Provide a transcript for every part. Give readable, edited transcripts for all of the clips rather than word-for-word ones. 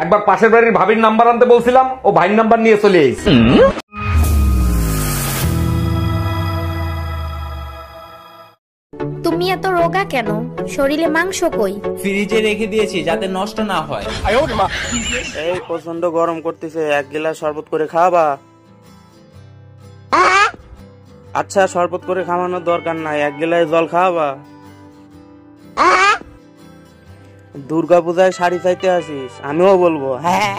একবার পাশের বাড়ির ভাবির নাম্বার আনতে বলছিলাম, ও ভাইয়ের নাম্বার নিয়ে চলে এসেছে। তুমি এত রোগা কেন? শরীরে মাংস কই? ফ্রিজে রেখে দিয়েছি যাতে নষ্ট না হয়। এই প্রচন্ড গরম করতেছে, 1 গ্লাস শরবত করে খাওয়াবা? আচ্ছা, শরবত করে খাওয়ানোর দরকার নাই, 1 গ্লাস জল খাওয়াবা? দুর্গা পূজায় শাড়ি চাইতে আসিস, আমিও বলবো হ্যাঁ।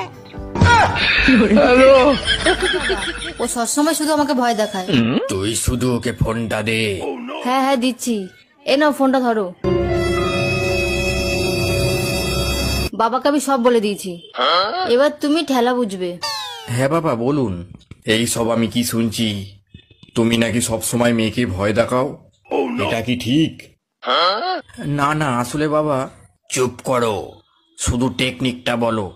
ও সবসময় শুধু আমাকে ভয় দেখায়। তুই শুধু ওকে ফোনটা দে। হ্যাঁ হ্যাঁ দিচ্ছি, এ নাও ফোনটা ধরো। বাবাকে আমি সব বলে দিয়েছি, এবার তুমি ঠেলা বুঝবে। হ্যাঁ বাবা বলুন। এই সব আমি কি শুনছি? তুমি নাকি সব সময় মেয়েকে ভয় দেখাও, এটা কি ঠিক? না না, আসলে বাবা। চুপ করো, শুধু টেকনিকটা বলো,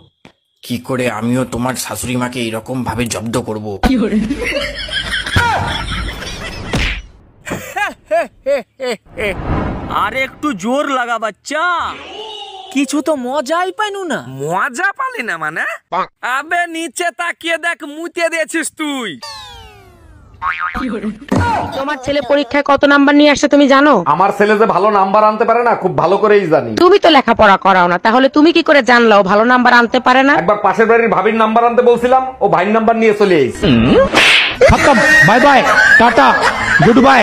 কি করে আমিও তোমার শাশুড়ি মাকে এরকম ভাবে জব্দ করব। আর একটু জোর লাগা বাচ্চা, কিছু তো মজাই পাইনু না। মজা পালি না মানে? আবে নিচে তাকিয়ে দেখ, মুতে দিয়েছিস তুই। তোমার ছেলে পরীক্ষায় কত নাম্বার নিয়ে আসছে তুমি জানো? আমার ছেলে যে ভালো নাম্বার আনতে পারে না, খুব ভালো করেই জানি। তুমি তো লেখাপড়া করাও না, তাহলে তুমি কি করে জানলা ও ভালো নাম্বার আনতে পারে না? একবার পাশের বাড়ির ভাবির নাম্বার আনতে বলছিলাম, ও ভাইয়ের নাম্বার নিয়ে চলে এসেছে। Bye bye, tata, good bye.